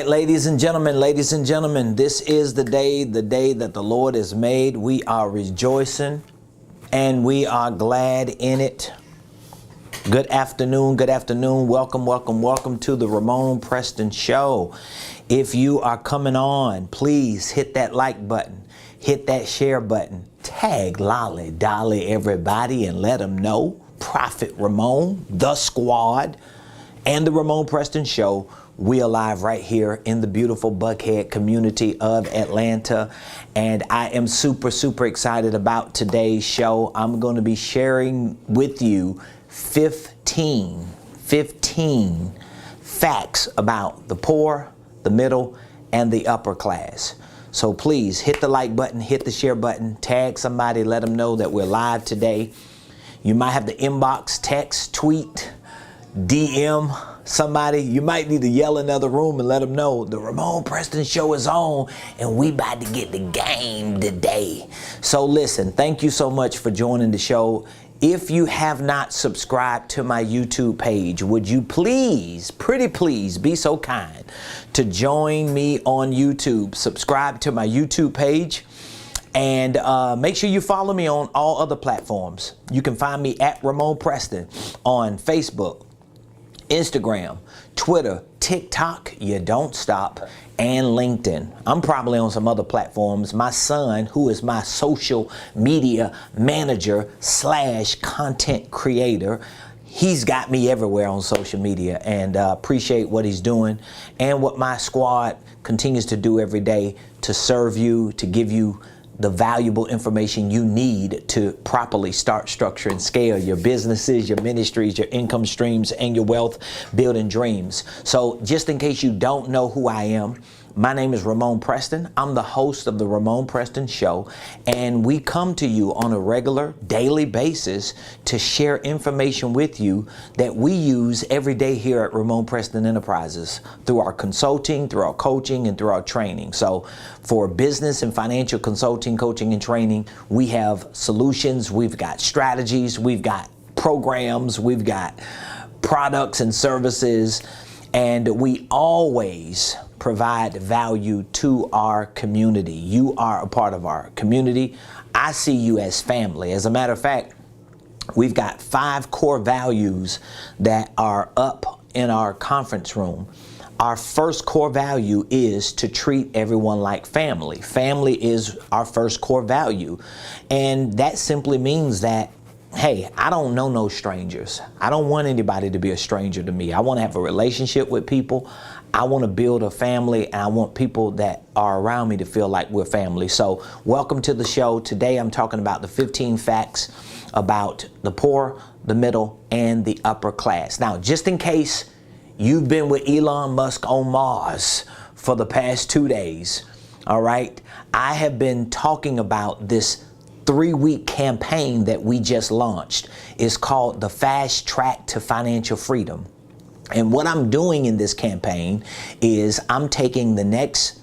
Ladies and gentlemen, this is the day that the Lord has made. We are rejoicing and we are glad in it. Good afternoon. Welcome to the Ramonepreston Show. If you are coming on, please hit that like button, hit that share button, tag Lolly Dolly everybody and let them know Prophet Ramon, the squad, and the Ramonepreston Show. We are live right here in the beautiful Buckhead community of Atlanta, and I am super excited about today's show. I'm going to be sharing with you 15 facts about the poor, the middle, and the upper class. So please hit the like button, hit the share button, tag somebody, let them know that we're live today. You might have to inbox, text, tweet, DM somebody. You might need to yell in another room and let them know the Ramonepreston Show is on and we about to get the game today. So listen, thank you so much for joining the show. If you have not subscribed to my YouTube page, would you please, pretty please, be so kind to join me on YouTube. Subscribe to my YouTube page. And make sure you follow me on all other platforms. You can find me at Ramonepreston on Facebook, Instagram, Twitter, TikTok, you don't stop, and LinkedIn. I'm probably on some other platforms. My son, who is my social media manager / content creator, he's got me everywhere on social media, and appreciate what he's doing and what my squad continues to do every day to serve you, to give you the valuable information you need to properly start, structure, and scale your businesses, your ministries, your income streams, and your wealth building dreams. So just in case you don't know who I am, my name is Ramonepreston. I'm the host of the Ramonepreston Show, and we come to you on a regular daily basis to share information with you that we use every day here at Ramonepreston Enterprises through our consulting, through our coaching, and through our training. So for business and financial consulting, coaching, and training, we have solutions, we've got strategies, we've got programs, we've got products and services, and we always provide value to our community. You are a part of our community. I see you as family. As a matter of fact, we've got 5 core values that are up in our conference room. Our first core value is to treat everyone like family. Family is our first core value. And that simply means that, hey, I don't know no strangers. I don't want anybody to be a stranger to me. I want to have a relationship with people. I want to build a family, and I want people that are around me to feel like we're family. So welcome to the show. Today I'm talking about the 15 facts about the poor, the middle, and the upper class. Now, just in case you've been with Elon Musk on Mars for the past 2 days, all right, I have been talking about this 3-week campaign that we just launched. It's called the Fast Track to Financial Freedom. And what I'm doing in this campaign is I'm taking the next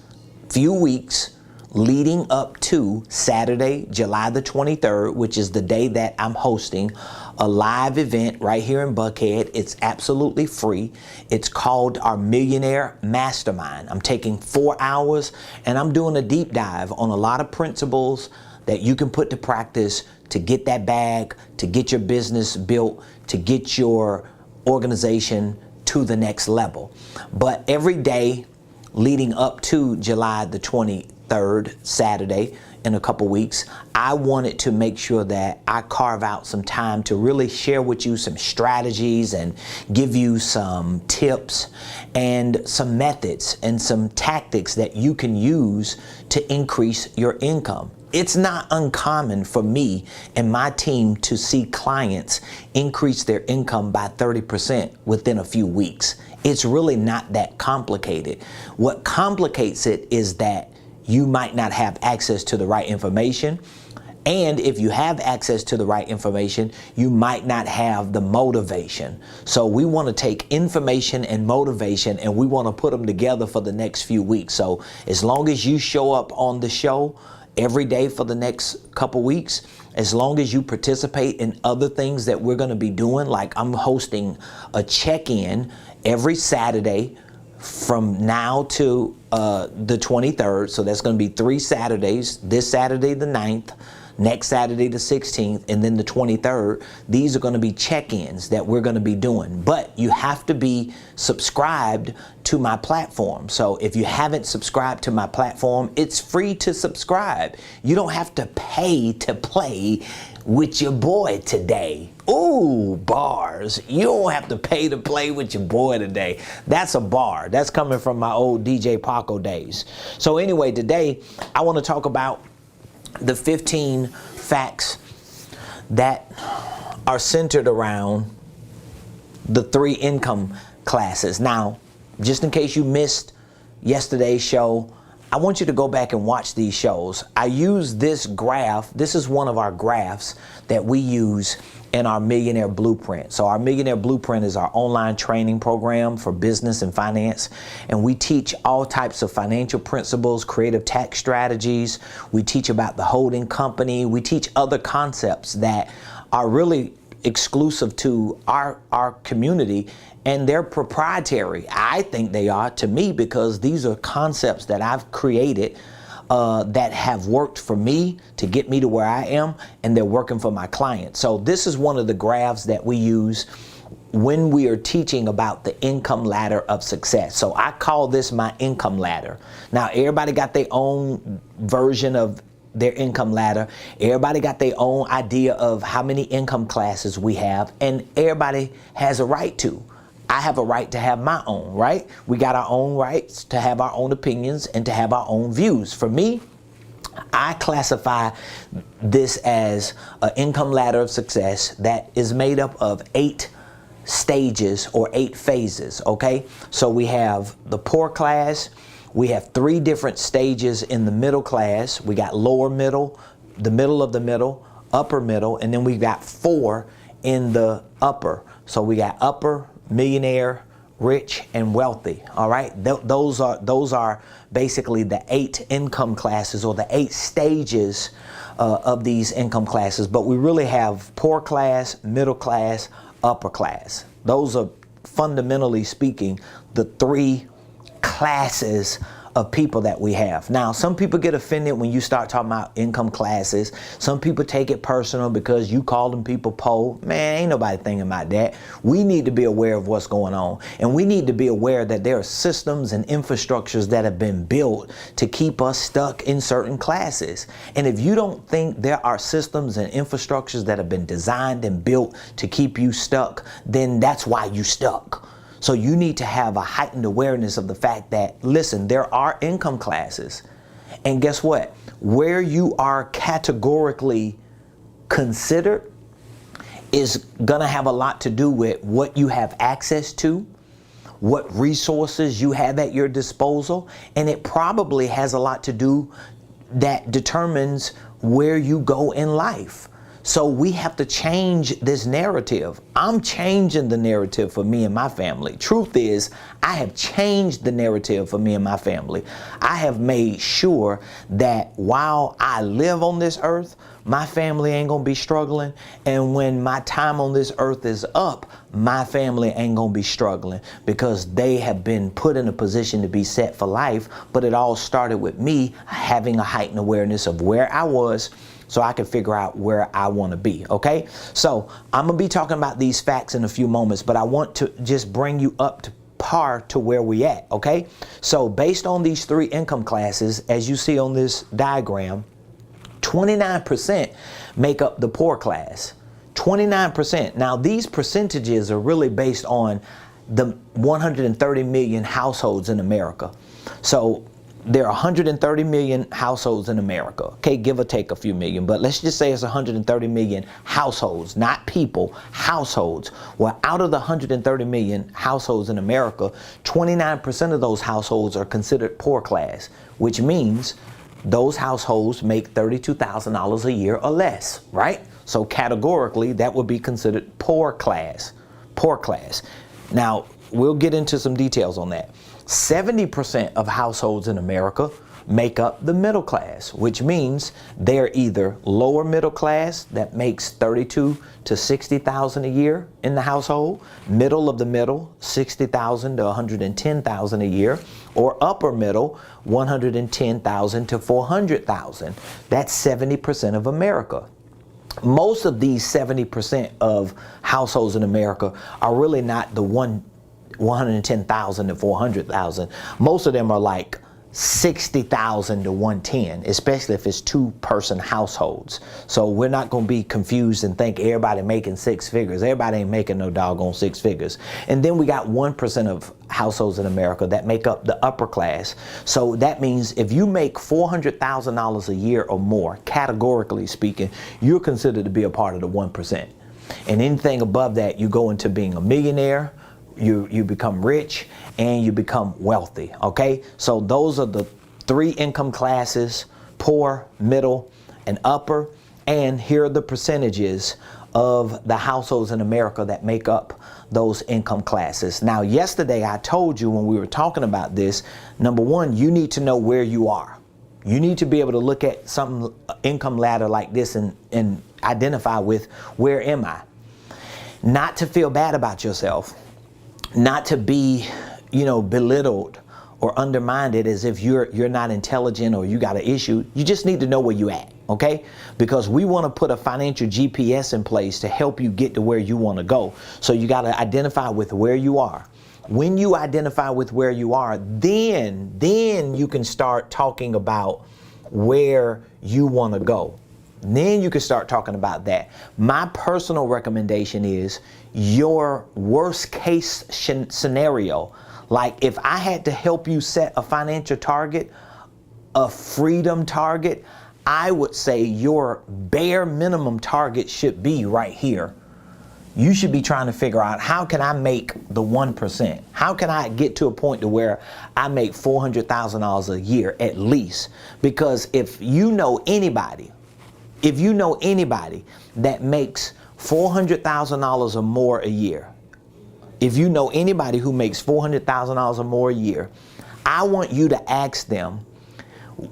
few weeks leading up to Saturday, July the 23rd, which is the day that I'm hosting a live event right here in Buckhead. It's absolutely free. It's called our Millionaire Mastermind. I'm taking 4 hours and I'm doing a deep dive on a lot of principles that you can put to practice to get that bag, to get your business built, to get your organization to the next level. But every day leading up to July the 23rd, Saturday, in a couple weeks, I wanted to make sure that I carve out some time to really share with you some strategies and give you some tips and some methods and some tactics that you can use to increase your income. It's not uncommon for me and my team to see clients increase their income by 30% within a few weeks. It's really not that complicated. What complicates it is that you might not have access to the right information. And if you have access to the right information, you might not have the motivation. So we want to take information and motivation and we want to put them together for the next few weeks. So as long as you show up on the show every day for the next couple weeks, as long as you participate in other things that we're going to be doing, like I'm hosting a check-in every Saturday from now to the 23rd. So that's going to be 3 Saturdays. This Saturday the 9th, next Saturday the 16th, and then the 23rd. These are going to be check-ins that we're going to be doing. But you have to be subscribed to my platform. So if you haven't subscribed to my platform, it's free to subscribe. You don't have to pay to play with your boy today. Ooh, bars. You don't have to pay to play with your boy today. That's a bar. That's coming from my old DJ Paco days. So anyway, today I want to talk about the 15 facts that are centered around the 3 income classes. Now, just in case you missed yesterday's show, I want you to go back and watch these shows. I use this graph. This is one of our graphs that we use in our Millionaire Blueprint. So our Millionaire Blueprint is our online training program for business and finance. And we teach all types of financial principles, creative tax strategies. We teach about the holding company. We teach other concepts that are really exclusive to our community, and they're proprietary. I think they are to me, because these are concepts that I've created that have worked for me to get me to where I am, and they're working for my clients. So this is one of the graphs that we use when we are teaching about the income ladder of success. So I call this my income ladder. Now, everybody got their own version of their income ladder. Everybody got their own idea of how many income classes we have, and everybody has a right to. I have a right to have my own, right? We got our own rights to have our own opinions and to have our own views. For me, I classify this as an income ladder of success that is made up of 8 stages or 8 phases, okay? So we have the poor class. We have 3 different stages in the middle class. We got lower middle, the middle of the middle, upper middle, and then we got 4 in the upper. So we got upper, millionaire, rich, and wealthy. All right, those are basically the 8 income classes, or the 8 stages of these income classes. But we really have poor class, middle class, upper class. Those are, fundamentally speaking, the 3 classes of people that we have. Now, some people get offended when you start talking about income classes. Some people take it personal because you call them people poor. Man, ain't nobody thinking about that. We need to be aware of what's going on, and we need to be aware that there are systems and infrastructures that have been built to keep us stuck in certain classes. And if you don't think there are systems and infrastructures that have been designed and built to keep you stuck, then that's why you stuck. So you need to have a heightened awareness of the fact that, listen, there are income classes. And guess what? Where you are categorically considered is going to have a lot to do with what you have access to, what resources you have at your disposal. And it probably has a lot to do that determines where you go in life. So we have to change this narrative. I'm changing the narrative for me and my family. Truth is, I have changed the narrative for me and my family. I have made sure that while I live on this earth, my family ain't gonna be struggling. And when my time on this earth is up, my family ain't gonna be struggling, because they have been put in a position to be set for life. But it all started with me having a heightened awareness of where I was, so I can figure out where I want to be, okay? So I'm going to be talking about these facts in a few moments, but I want to just bring you up to par to where we at, okay? So based on these 3 income classes, as you see on this diagram, 29% make up the poor class. 29%. Now, these percentages are really based on the 130 million households in America. So there are 130 million households in America. Okay, give or take a few million, but let's just say it's 130 million households, not people, households. Well, out of the 130 million households in America, 29% of those households are considered poor class, which means those households make $32,000 a year or less, right? So categorically, that would be considered poor class. Poor class. Now, we'll get into some details on that. 70% of households in America make up the middle class, which means they're either lower middle class that makes $32,000 to $60,000 a year in the household, middle of the middle, $60,000 to $110,000 a year, or upper middle, $110,000 to $400,000. That's 70% of America. Most of these 70% of households in America are really not the 110,000 to 400,000. Most of them are like 60,000 to 110, especially if it's two-person households. So we're not going to be confused and think everybody making six figures. Everybody ain't making no doggone six figures. And then we got 1% of households in America that make up the upper class. So that means if you make $400,000 a year or more, categorically speaking, you're considered to be a part of the 1%. And anything above that, you go into being a millionaire, you become rich, and you become wealthy. Okay, so those are the three income classes: poor, middle, and upper. And here are the percentages of the households in America that make up those income classes. Now, yesterday I told you when we were talking about this, number one, you need to know where you are. You need to be able to look at some income ladder like this and identify with, where am I? Not to feel bad about yourself, not to be, belittled or undermined as if you're not intelligent or you got an issue. You just need to know where you at, okay? Because we want to put a financial GPS in place to help you get to where you want to go. So you got to identify with where you are. When you identify with where you are, then you can start talking about where you want to go. Then you can start talking about that. My personal recommendation is your worst case scenario. Like if I had to help you set a financial target, a freedom target, I would say your bare minimum target should be right here. You should be trying to figure out, how can I make the 1%? How can I get to a point to where I make $400,000 a year at least? Because if you know anybody that makes $400,000 or more a year, if you know anybody who makes $400,000 or more a year, I want you to ask them,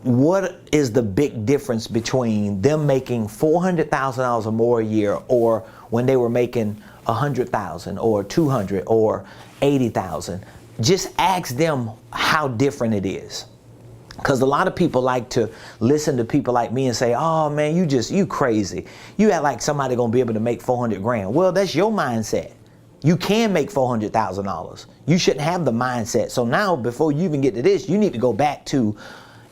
what is the big difference between them making $400,000 or more a year or when they were making $100,000 or $200,000 or $80,000? Just ask them how different it is. Because a lot of people like to listen to people like me and say, oh man, you crazy. You act like somebody gonna be able to make 400 grand. Well, that's your mindset. You can make $400,000. You shouldn't have the mindset. So now, before you even get to this, you need to go back to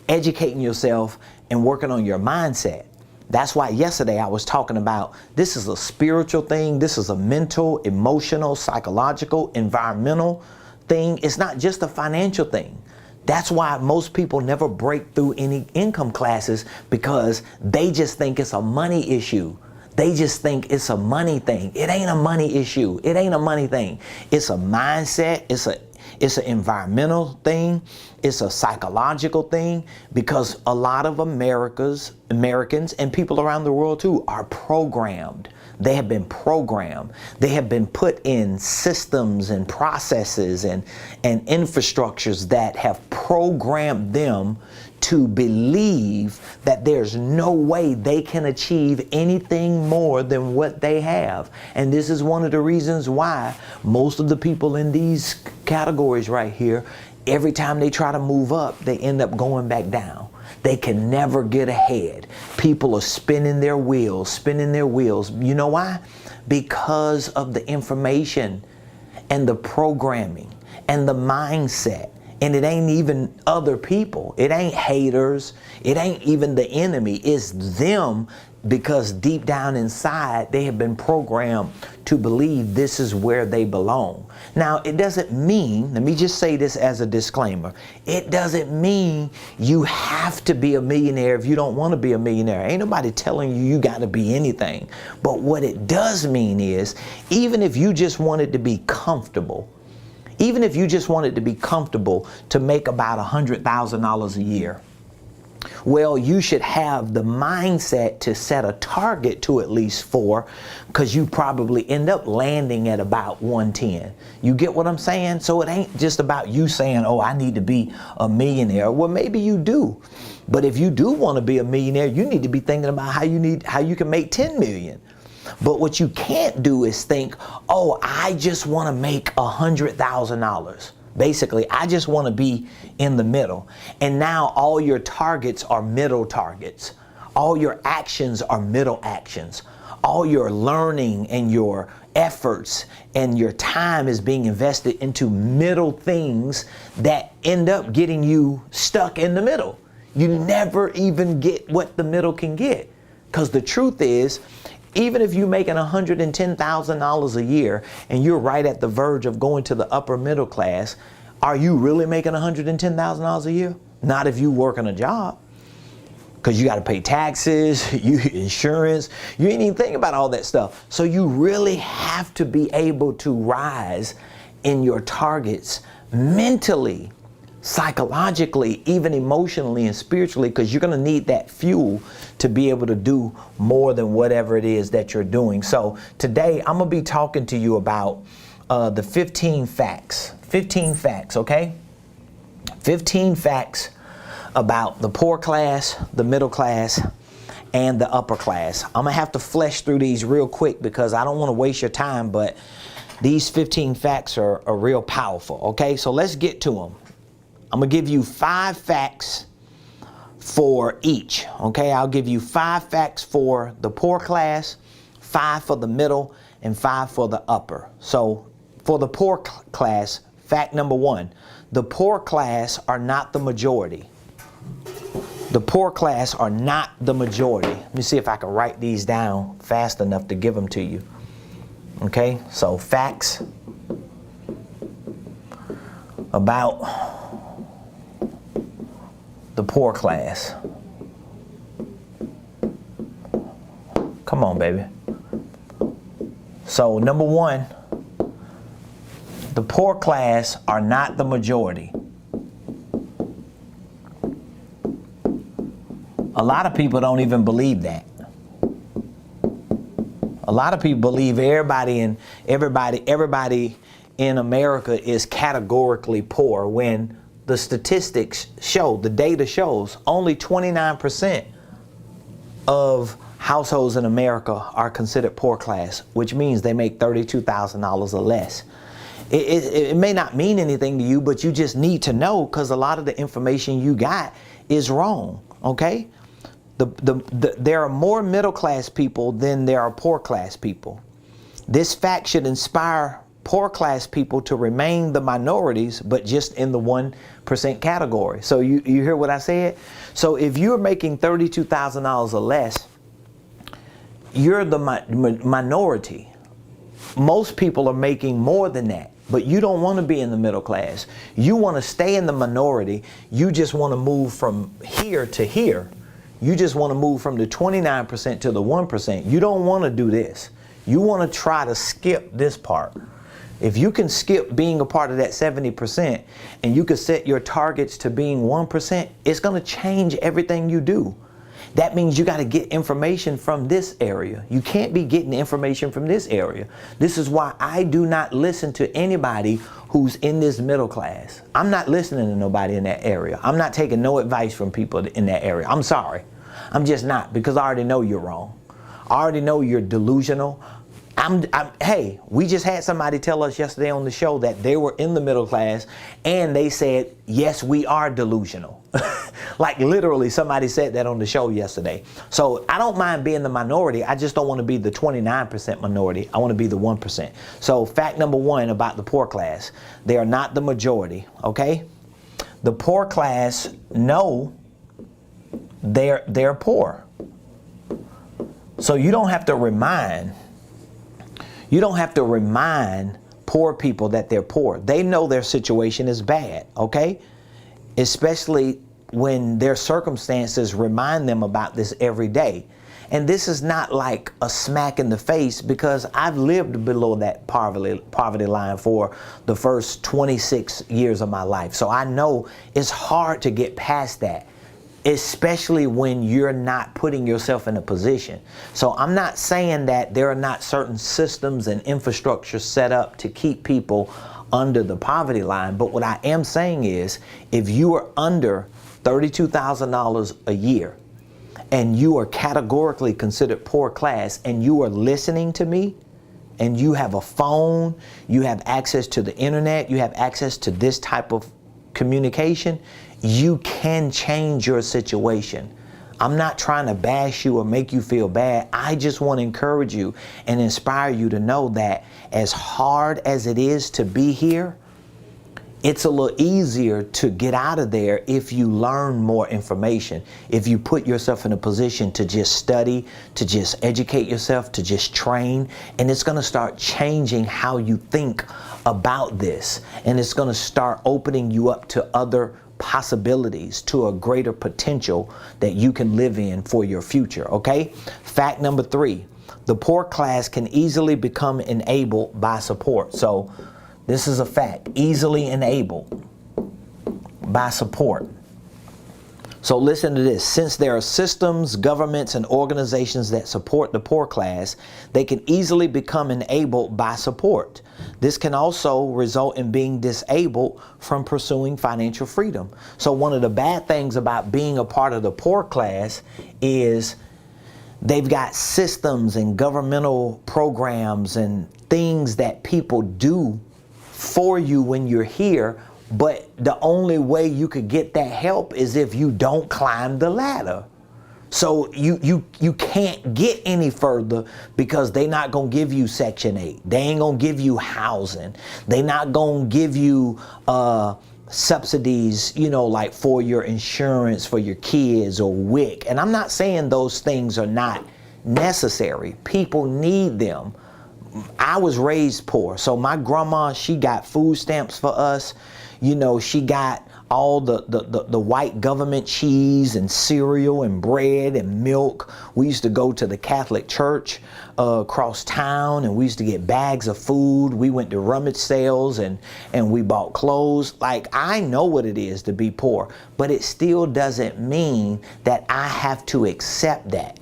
educating yourself and working on your mindset. That's why yesterday I was talking about, this is a spiritual thing. This is a mental, emotional, psychological, environmental thing. It's not just a financial thing. That's why most people never break through any income classes, because they just think it's a money issue. They just think it's a money thing. It ain't a money issue. It ain't a money thing. It's a mindset. It's an environmental thing. It's a psychological thing, because a lot of Americans and people around the world too are programmed. They have been programmed. They have been put in systems and processes and infrastructures that have programmed them to believe that there's no way they can achieve anything more than what they have. And this is one of the reasons why most of the people in these categories right here, every time they try to move up, they end up going back down. They can never get ahead. People are spinning their wheels. You know why? Because of the information and the programming and the mindset. And it ain't even other people. It ain't haters. It ain't even the enemy. It's them, because deep down inside, they have been programmed to believe this is where they belong. Now, it doesn't mean, let me just say this as a disclaimer, it doesn't mean you have to be a millionaire if you don't want to be a millionaire. Ain't nobody telling you got to be anything. But what it does mean is, even if you just wanted to be comfortable, to make about $100,000 a year, Well, you should have the mindset to set a target to at least 4, because you probably end up landing at about 110. You get what I'm saying? So it ain't just about you saying, oh, I need to be a millionaire. Well, maybe you do. But if you do want to be a millionaire, you need to be thinking about how you can make 10 million. But what you can't do is think, oh, I just want to make $100,000. Basically, I just want to be in the middle. And now all your targets are middle targets. All your actions are middle actions. All your learning and your efforts and your time is being invested into middle things that end up getting you stuck in the middle. You never even get what the middle can get. Because the truth is, even if you're making $110,000 a year and you're right at the verge of going to the upper middle class, are you really making $110,000 a year? Not if you working a job. Because you got to pay taxes, insurance, you ain't even think about all that stuff. So you really have to be able to rise in your targets mentally, psychologically, even emotionally and spiritually, because you're going to need that fuel to be able to do more than whatever it is that you're doing. So today I'm going to be talking to you about the 15 facts. 15 facts, okay? 15 facts about the poor class, the middle class, and the upper class. I'm going to have to flesh through these real quick because I don't want to waste your time, but these 15 facts are real powerful, okay? So let's get to them. I'm going to give you 5 facts for each, okay? I'll give you 5 facts for the poor class, 5 for the middle, and 5 for the upper. So for the poor class, fact number 1, the poor class are not the majority. The poor class are not the majority. Let me see if I can write these down fast enough to give them to you. Okay, so facts about the poor class. Come on, baby. So number 1, the poor class are not the majority. A lot of people don't even believe that. A lot of people believe everybody in America is categorically poor, when the statistics show, the data shows, only 29% of households in America are considered poor class, which means they make $32,000 or less. It may not mean anything to you, but you just need to know, because a lot of the information you got is wrong, okay? There are more middle class people than there are poor class people. This fact should inspire poor class people to remain the minorities, but just in the 1% category. So you hear what I said? So if you're making $32,000 or less, you're the minority. Most people are making more than that, but you don't want to be in the middle class. You want to stay in the minority. You just want to move from here to here. You just want to move from the 29% to the 1%. You don't want to do this. You want to try to skip this part. If you can skip being a part of that 70% and you can set your targets to being 1%, it's going to change everything you do. That means you got to get information from this area. You can't be getting information from this area. This is why I do not listen to anybody who's in this middle class. I'm not listening to nobody in that area. I'm not taking no advice from people in that area. I'm sorry. I'm just not, because I already know you're wrong. I already know you're delusional. Hey, we just had somebody tell us yesterday on the show that they were in the middle class and they said, yes, we are delusional. Like literally somebody said that on the show yesterday. So I don't mind being the minority. I just don't want to be the 29% minority. I want to be the 1%. So fact number 1 about the poor class, they are not the majority, okay? The poor class know they're poor. So you don't have to remind poor people that they're poor. They know their situation is bad, okay? Especially when their circumstances remind them about this every day. And this is not like a smack in the face, because I've lived below that poverty line for the first 26 years of my life. So I know it's hard to get past that. especially when you're not putting yourself in a position. So I'm not saying that there are not certain systems and infrastructure set up to keep people under the poverty line, but what I am saying is, if you are under $32,000 a year and you are categorically considered poor class and you are listening to me, and you have a phone, you have access to the internet, you have access to this type of communication, you can change your situation. I'm not trying to bash you or make you feel bad. I just want to encourage you and inspire you to know that as hard as it is to be here, it's a little easier to get out of there if you learn more information, if you put yourself in a position to just study, to just educate yourself, to just train, and it's going to start changing how you think about this, and it's going to start opening you up to other possibilities, to a greater potential that you can live in for your future, okay? Fact number 3, the poor class can easily become enabled by support. So this is a fact, easily enabled by support. So listen to this. Since there are systems, governments, and organizations that support the poor class, they can easily become enabled by support. This can also result in being disabled from pursuing financial freedom. So one of the bad things about being a part of the poor class is they've got systems and governmental programs and things that people do for you when you're here, but the only way you could get that help is if you don't climb the ladder. So you can't get any further because they're not going to give you Section 8. They ain't going to give you housing. They're not going to give you subsidies, you know, like for your insurance for your kids or WIC. And I'm not saying those things are not necessary. People need them. I was raised poor, so my grandma, she got food stamps for us. You know, she got all the white government cheese and cereal and bread and milk. We used to go to the Catholic church across town, and we used to get bags of food. We went to rummage sales and we bought clothes. Like, I know what it is to be poor, but it still doesn't mean that I have to accept that.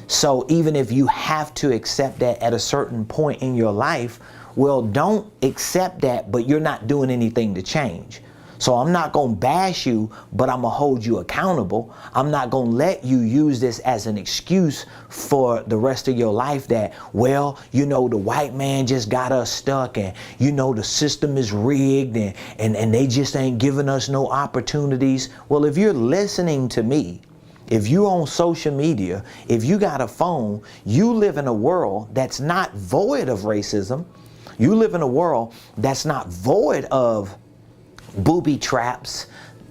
So even if you have to accept that at a certain point in your life, well, don't accept that, but you're not doing anything to change. So I'm not going to bash you, but I'm going to hold you accountable. I'm not going to let you use this as an excuse for the rest of your life that, well, you know, the white man just got us stuck, and, you know, the system is rigged, and they just ain't giving us no opportunities. Well, if you're listening to me, if you're on social media, if you got a phone, you live in a world that's not void of racism. You live in a world that's not void of booby traps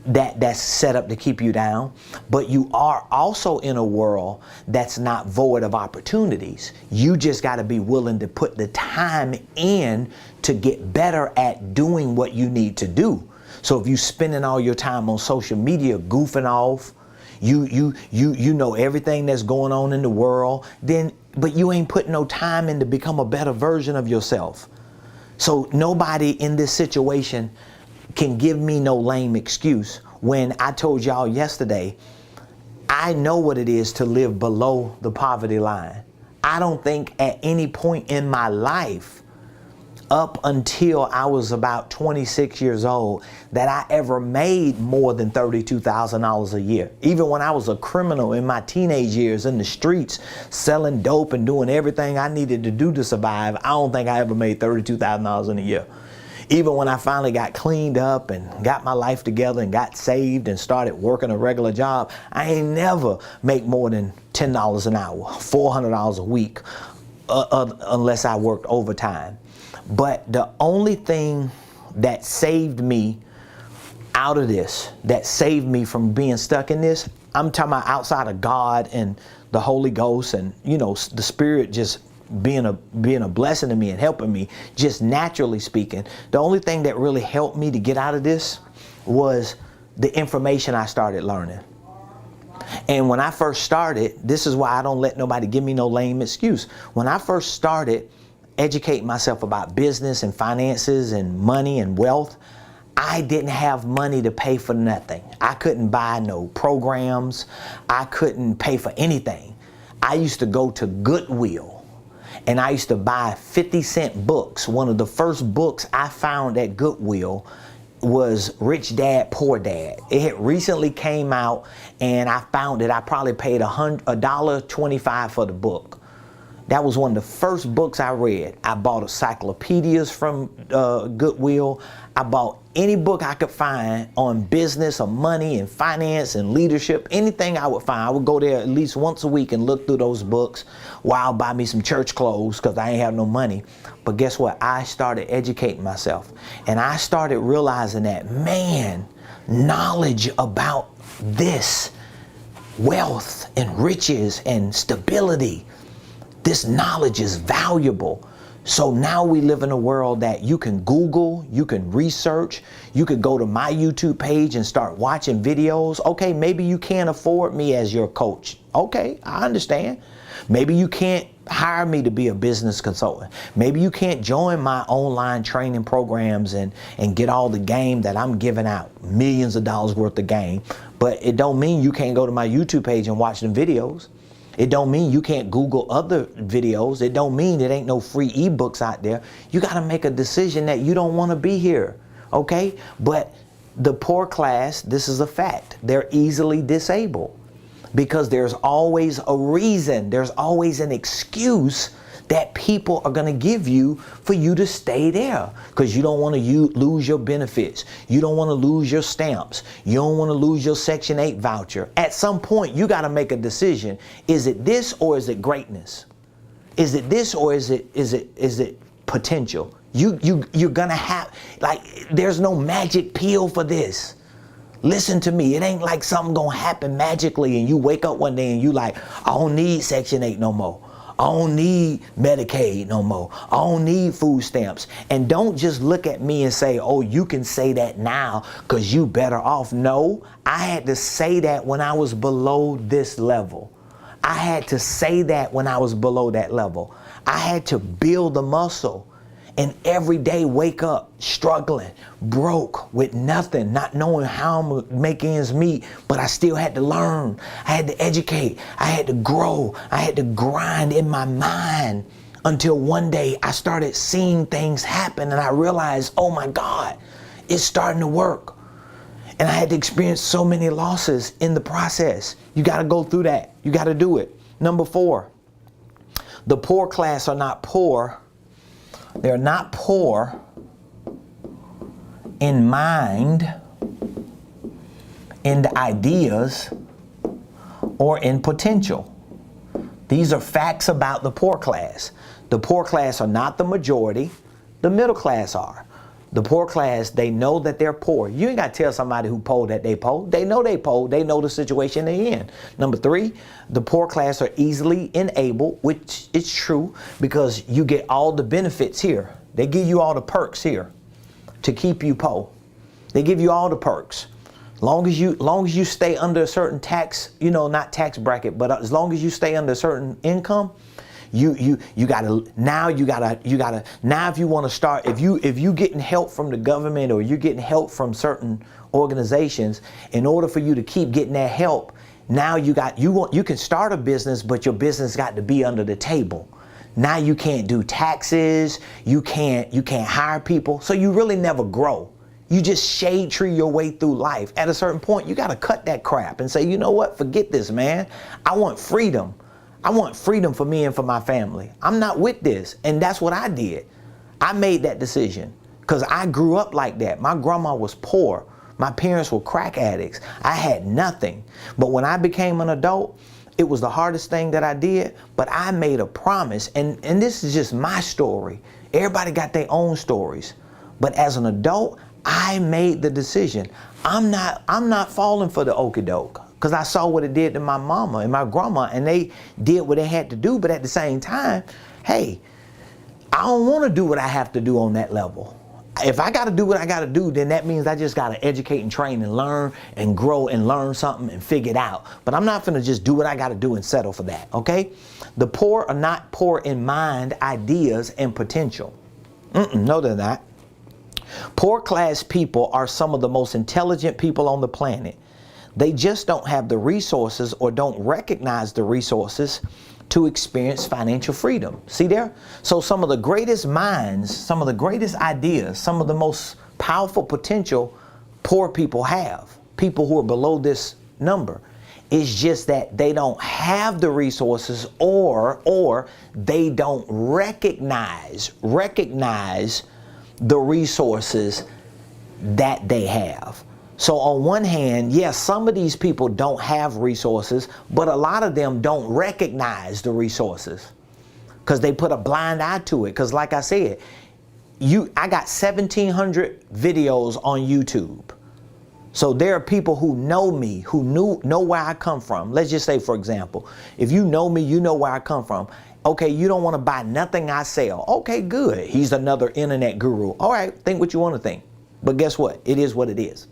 that's set up to keep you down. But you are also in a world that's not void of opportunities. You just got to be willing to put the time in to get better at doing what you need to do. So if you're spending all your time on social media goofing off, you know everything that's going on in the world, but you ain't putting no time in to become a better version of yourself. So nobody in this situation can give me no lame excuse when I told y'all yesterday, I know what it is to live below the poverty line. I don't think at any point in my life up until I was about 26 years old that I ever made more than $32,000 a year. Even when I was a criminal in my teenage years in the streets selling dope and doing everything I needed to do to survive, I don't think I ever made $32,000 in a year. Even when I finally got cleaned up and got my life together and got saved and started working a regular job, I ain't never make more than $10 an hour, $400 a week, unless I worked overtime. But the only thing that saved me out of this, that saved me from being stuck in this, I'm talking about outside of God and the Holy Ghost and, you know, the Spirit just being a blessing to me and helping me, just naturally speaking. The only thing that really helped me to get out of this was the information I started learning. And when I first started, this is why I don't let nobody give me no lame excuse. When I first started educating myself about business and finances and money and wealth, I didn't have money to pay for nothing. I couldn't buy no programs. I couldn't pay for anything. I used to go to Goodwill and I used to buy 50-cent books. One of the first books I found at Goodwill was Rich Dad, Poor Dad. It had recently came out and I found it. I probably paid $1.25 for the book. That was one of the first books I read. I bought encyclopedias from Goodwill. I bought any book I could find on business or money and finance and leadership, anything I would find. I would go there at least once a week and look through those books while I'd buy me some church clothes because I ain't have no money. But guess what? I started educating myself and I started realizing that, man, knowledge about this, wealth and riches and stability, this knowledge is valuable. So now we live in a world that you can Google, you can research, you could go to my YouTube page and start watching videos. Okay, maybe you can't afford me as your coach. Okay, I understand. Maybe you can't hire me to be a business consultant. Maybe you can't join my online training programs and get all the game that I'm giving out, millions of dollars worth of game. But it don't mean you can't go to my YouTube page and watch them videos. It don't mean you can't Google other videos. It don't mean it ain't no free ebooks out there. You got to make a decision that you don't want to be here, okay? But the poor class, this is a fact. They're easily disabled because there's always a reason. There's always an excuse that people are going to give you for you to stay there because you don't want to lose your benefits. You don't want to lose your stamps. You don't want to lose your Section 8 voucher. At some point, you got to make a decision. Is it this or is it greatness? Is it this or is it potential? You're going to have, like, there's no magic pill for this. Listen to me. It ain't like something going to happen magically and you wake up one day and you like, I don't need Section 8 no more. I don't need Medicaid no more. I don't need food stamps. And don't just look at me and say, oh, you can say that now because you better off. No, I had to say that when I was below this level. I had to say that when I was below that level. I had to build the muscle and every day wake up struggling, broke with nothing, not knowing how I'm gonna make ends meet, but I still had to learn. I had to educate. I had to grow. I had to grind in my mind until one day I started seeing things happen and I realized, oh my God, it's starting to work. And I had to experience so many losses in the process. You got to go through that. You got to do it. Number 4, the poor class are not poor. They're not poor in mind, in the ideas, or in potential. These are facts about the poor class. The poor class are not the majority. The middle class are. The poor class, they know that they're poor. You ain't got to tell somebody who poor that they poor. They know they poor. They know the situation they're in. Number 3, the poor class are easily enabled, which is true because you get all the benefits here. They give you all the perks here to keep you poor. They give you all the perks. Long as you stay under a certain tax, not tax bracket, but as long as you stay under a certain income, you gotta now if you want to start, if you getting help from the government or you're getting help from certain organizations, in order for you to keep getting that help, now you can start a business, but your business got to be under the table. Now you can't do taxes, you can't hire people, so you really never grow. You just shade tree your way through life. At a certain point, you got to cut that crap and say, you know what, forget this, man. I want freedom. I want freedom for me and for my family. I'm not with this. And that's what I did. I made that decision because I grew up like that. My grandma was poor. My parents were crack addicts. I had nothing. But when I became an adult, it was the hardest thing that I did, but I made a promise. And this is just my story. Everybody got their own stories. But as an adult, I made the decision. I'm not falling for the okie doke. Because I saw what it did to my mama and my grandma, and they did what they had to do. But at the same time, hey, I don't want to do what I have to do on that level. If I got to do what I got to do, then that means I just got to educate and train and learn and grow and learn something and figure it out. But I'm not going to just do what I got to do and settle for that, okay? The poor are not poor in mind, ideas, and potential. No, they're not. Poor class people are some of the most intelligent people on the planet. They just don't have the resources or don't recognize the resources to experience financial freedom. See there? So some of the greatest minds, some of the greatest ideas, some of the most powerful potential poor people have, people who are below this number, is just that they don't have the resources or they don't recognize the resources that they have. So on one hand, yes, some of these people don't have resources, but a lot of them don't recognize the resources because they put a blind eye to it. Because like I said, I got 1,700 videos on YouTube. So there are people who know me, who know where I come from. Let's just say, for example, if you know me, you know where I come from. Okay, you don't want to buy nothing I sell. Okay, good. He's another internet guru. All right, think what you want to think. But guess what? It is what it is.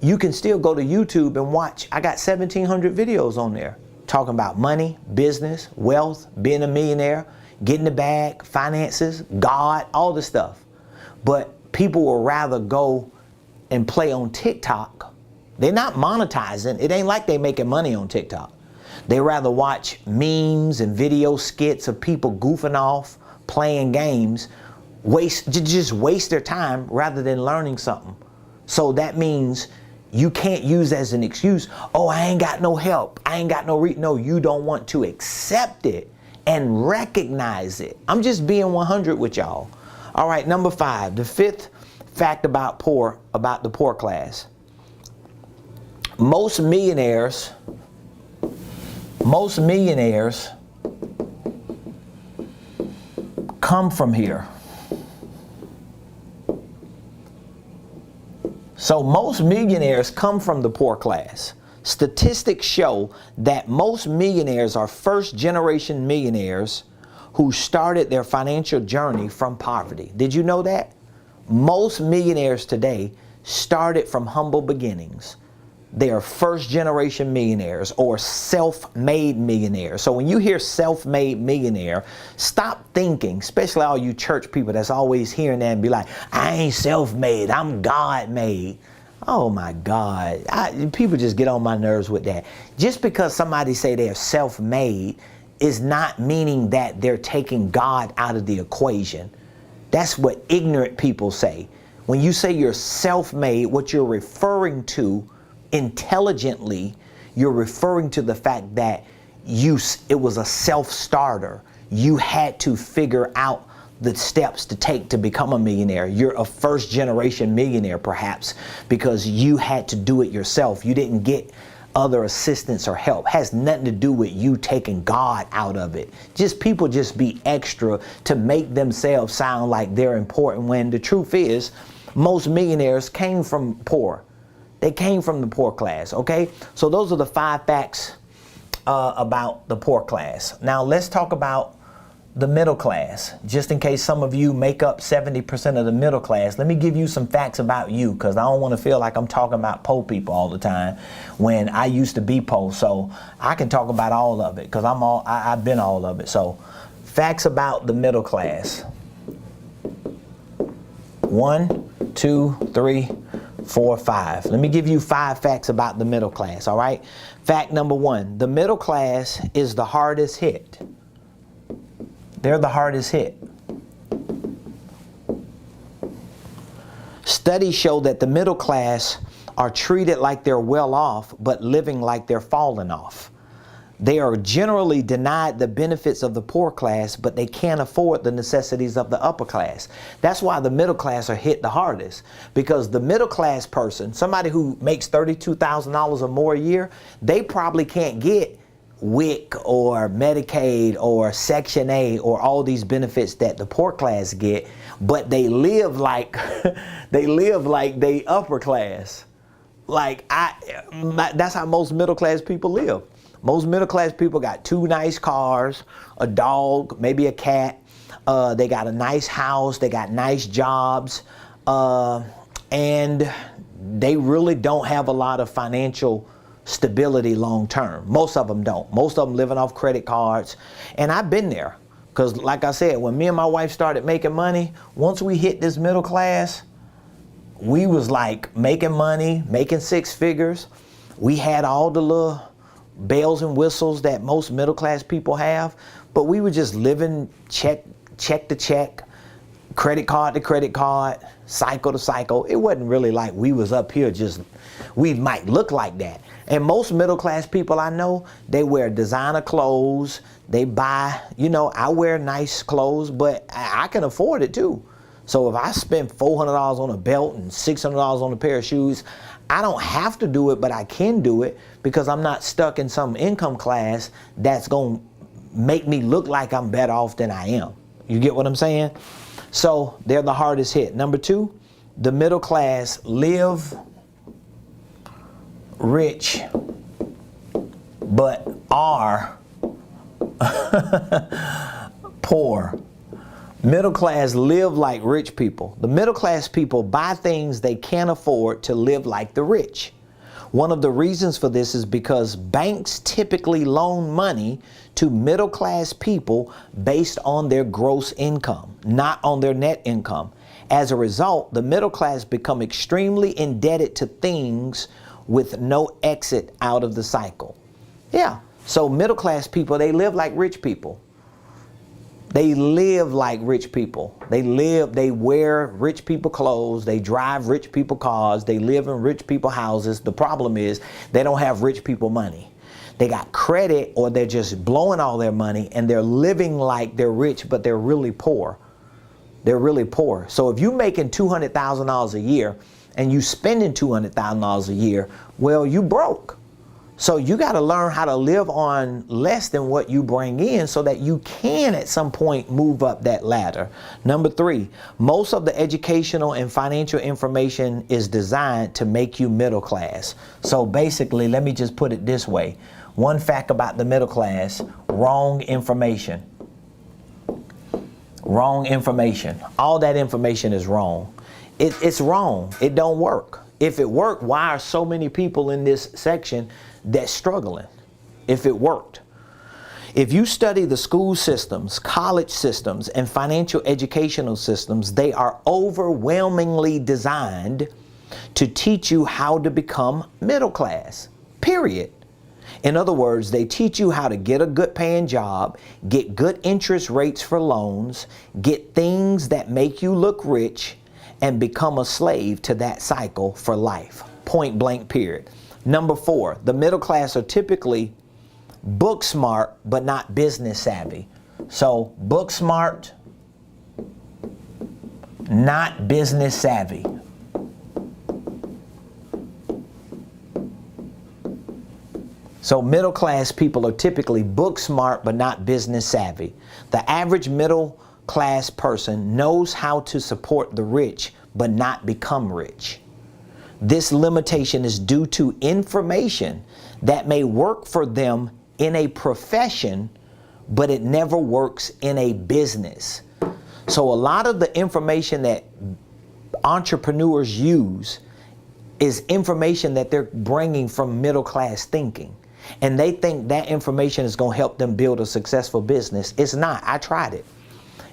You can still go to YouTube and watch. I got 1,700 videos on there talking about money, business, wealth, being a millionaire, getting the bag, finances, God, all this stuff. But people will rather go and play on TikTok. They're not monetizing. It ain't like they making money on TikTok. They rather watch memes and video skits of people goofing off, playing games, just waste their time rather than learning something. So that means you can't use as an excuse, oh, I ain't got no help. I ain't got no No, you don't want to accept it and recognize it. I'm just being 100 with y'all. All right, number 5, the 5th fact about the poor class. Most millionaires come from here. So most millionaires come from the poor class. Statistics show that most millionaires are first-generation millionaires who started their financial journey from poverty. Did you know that? Most millionaires today started from humble beginnings. They are first-generation millionaires or self-made millionaires. So when you hear self-made millionaire, stop thinking, especially all you church people that's always hearing that and be like, I ain't self-made, I'm God-made. Oh my God. People just get on my nerves with that. Just because somebody say they're self-made is not meaning that they're taking God out of the equation. That's what ignorant people say. When you say you're self-made, what you're referring to intelligently, you're referring to the fact that it was a self-starter. You had to figure out the steps to take to become a millionaire. You're a first-generation millionaire, perhaps, because you had to do it yourself. You didn't get other assistance or help. It has nothing to do with you taking God out of it. People just be extra to make themselves sound like they're important, when the truth is most millionaires came from poor. They came from the poor class, okay? So those are the 5 facts about the poor class. Now let's talk about the middle class. Just in case some of you make up 70% of the middle class, let me give you some facts about you, because I don't want to feel like I'm talking about poor people all the time when I used to be poor. So I can talk about all of it because I've been all of it. So facts about the middle class. 1, 2, 3, 4, 5. Let me give you 5 facts about the middle class, all right? Fact number 1, the middle class is the hardest hit. They're the hardest hit. Studies show that the middle class are treated like they're well off, but living like they're falling off. They are generally denied the benefits of the poor class, but they can't afford the necessities of the upper class. That's why the middle class are hit the hardest, because the middle class person, somebody who makes $32,000 or more a year, they probably can't get WIC or Medicaid or Section A or all these benefits that the poor class get, but they live like they upper class. That's how most middle class people live. Most middle class people got 2 nice cars, a dog, maybe a cat. They got a nice house. They got nice jobs. And they really don't have a lot of financial stability long term. Most of them don't. Most of them living off credit cards. And I've been there. Because like I said, when me and my wife started making money, once we hit this middle class, we was like making money, making six figures. We had all the little bells and whistles that most middle class people have, but we were just living check to check, credit card to credit card, cycle to cycle. It wasn't really like we was up here just, we might look like that. And most middle class people I know, they wear designer clothes, they buy, you know, I wear nice clothes, but I can afford it too. So if I spend $400 on a belt and $600 on a pair of shoes, I don't have to do it, but I can do it because I'm not stuck in some income class that's going to make me look like I'm better off than I am. You get what I'm saying? So they're the hardest hit. Number two, the middle class live rich, but are poor. Middle class live like rich people. The middle class people buy things they can't afford to live like the rich. One of the reasons for this is because banks typically loan money to middle class people based on their gross income, not on their net income. As a result, the middle class become extremely indebted to things with no exit out of the cycle. Yeah, so middle class people, they live like rich people. They live like rich people. They wear rich people clothes. They drive rich people cars. They live in rich people houses. The problem is they don't have rich people money. They got credit, or they're just blowing all their money and they're living like they're rich, but they're really poor. They're really poor. So if you're making $200,000 a year and you spending $200,000 a year, well, you broke. So you got to learn how to live on less than what you bring in so that you can at some point move up that ladder. Number three, most of the educational and financial information is designed to make you middle class. So basically, let me just put it this way. One fact about the middle class: wrong information. Wrong information. All that information is wrong. It's wrong. It don't work. If it worked, why are so many people in this section that's struggling? If it worked. If you study the school systems, college systems, and financial educational systems, they are overwhelmingly designed to teach you how to become middle class, period. In other words, they teach you how to get a good paying job, get good interest rates for loans, get things that make you look rich, and become a slave to that cycle for life. Point blank, period. Number four, the middle class are typically book smart, but not business savvy. So book smart, not business savvy. So middle class people are typically book smart, but not business savvy. The average middle class person knows how to support the rich, but not become rich. This limitation is due to information that may work for them in a profession, but it never works in a business. So a lot of the information that entrepreneurs use is information that they're bringing from middle class thinking. And they think that information is going to help them build a successful business. It's not. I tried it.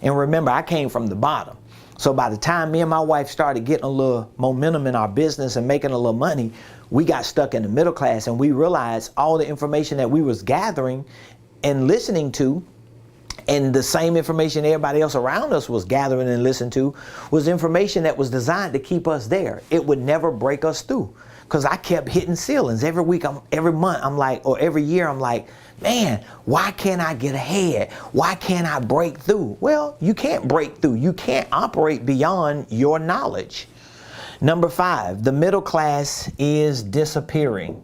And remember, I came from the bottom. So by the time me and my wife started getting a little momentum in our business and making a little money, we got stuck in the middle class, and we realized all the information that we was gathering and listening to, and the same information everybody else around us was gathering and listening to, was information that was designed to keep us there. It would never break us through. Because I kept hitting ceilings every week, every month, I'm like, or every year, I'm like, man, why can't I get ahead? Why can't I break through? Well, you can't break through. You can't operate beyond your knowledge. Number five, the middle class is disappearing.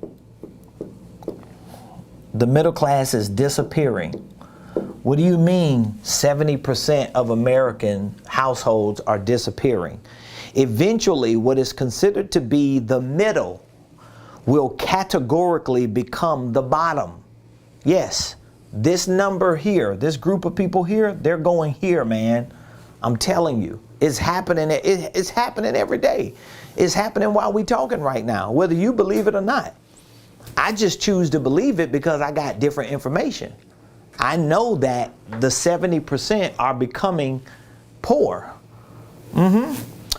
The middle class is disappearing. What do you mean 70% of American households are disappearing? Eventually, what is considered to be the middle will categorically become the bottom. Yes, this number here, this group of people here, they're going here, man. I'm telling you, it's happening. It's happening every day. It's happening while we're talking right now, whether you believe it or not. I just choose to believe it because I got different information. I know that the 70% are becoming poor.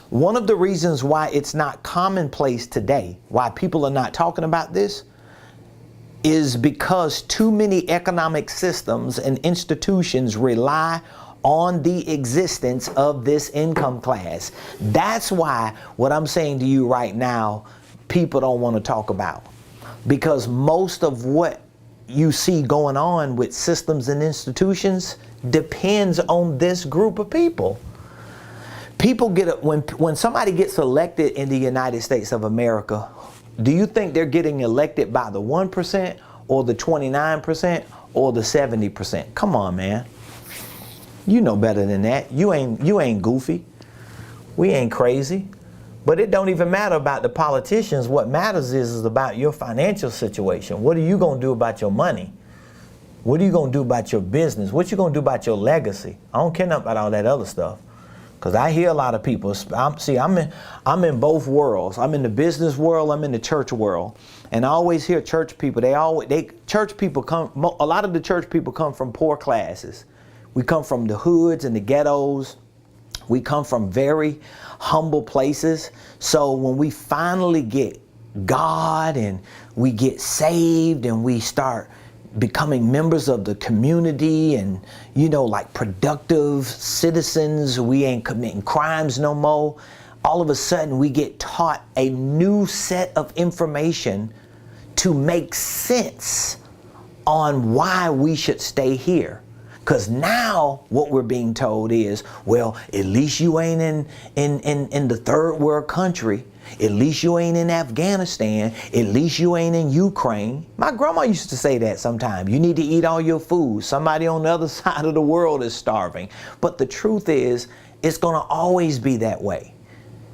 One of the reasons why it's not commonplace today, why people are not talking about this, is because too many economic systems and institutions rely on the existence of this income class. That's why what I'm saying to you right now, people don't want to talk about. Because most of what you see going on with systems and institutions depends on this group of people. People get, when somebody gets elected in the United States of America, do you think they're getting elected by the 1% or the 29% or the 70%? Come on, man. You know better than that. You ain't goofy. We ain't crazy. But it don't even matter about the politicians. What matters is about your financial situation. What are you going to do about your money? What are you going to do about your business? What you going to do about your legacy? I don't care nothing about all that other stuff. Because I hear a lot of people, I'm in both worlds. I'm in the business world, I'm in the church world. And I always hear church people, a lot of the church people come from poor classes. We come from the hoods and the ghettos. We come from very humble places. So when we finally get God and we get saved and we start becoming members of the community and, like productive citizens, we ain't committing crimes no more. All of a sudden we get taught a new set of information to make sense on why we should stay here. Because now what we're being told is, well, at least you ain't in the third world country. At least you ain't in Afghanistan. At least you ain't in Ukraine. My grandma used to say that sometimes. You need to eat all your food. Somebody on the other side of the world is starving. But the truth is, it's going to always be that way.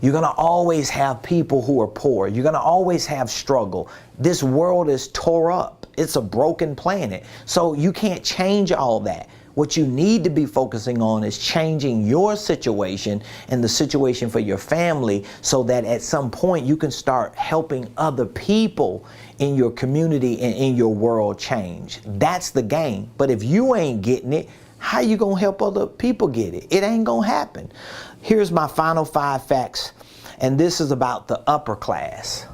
You're going to always have people who are poor. You're going to always have struggle. This world is tore up. It's a broken planet. So you can't change all that. What you need to be focusing on is changing your situation and the situation for your family so that at some point you can start helping other people in your community and in your world change. That's the game. But if you ain't getting it, how you gonna help other people get it? It ain't gonna happen. Here's my final 5 facts, and this is about the upper class.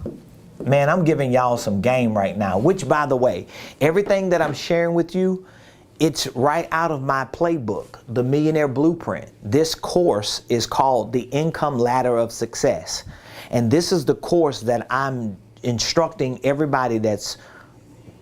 Man, I'm giving y'all some game right now, which, by the way, everything that I'm sharing with you, it's right out of my playbook, the Millionaire Blueprint. This course is called the Income Ladder of Success. And this is the course that I'm instructing everybody that's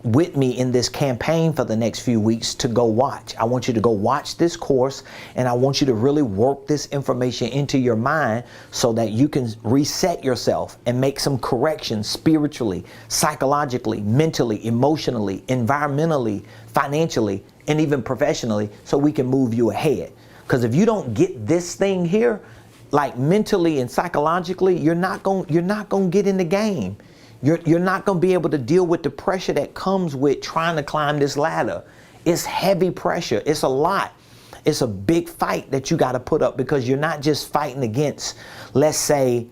with me in this campaign for the next few weeks to go watch. I want you to go watch this course, and I want you to really work this information into your mind so that you can reset yourself and make some corrections spiritually, psychologically, mentally, emotionally, environmentally, financially, and even professionally, so we can move you ahead. Because if you don't get this thing here, like mentally and psychologically, you're not gonna get in the game. You're not going to be able to deal with the pressure that comes with trying to climb this ladder. It's heavy pressure. It's a lot. It's a big fight that you got to put up, because you're not just fighting against, let's say,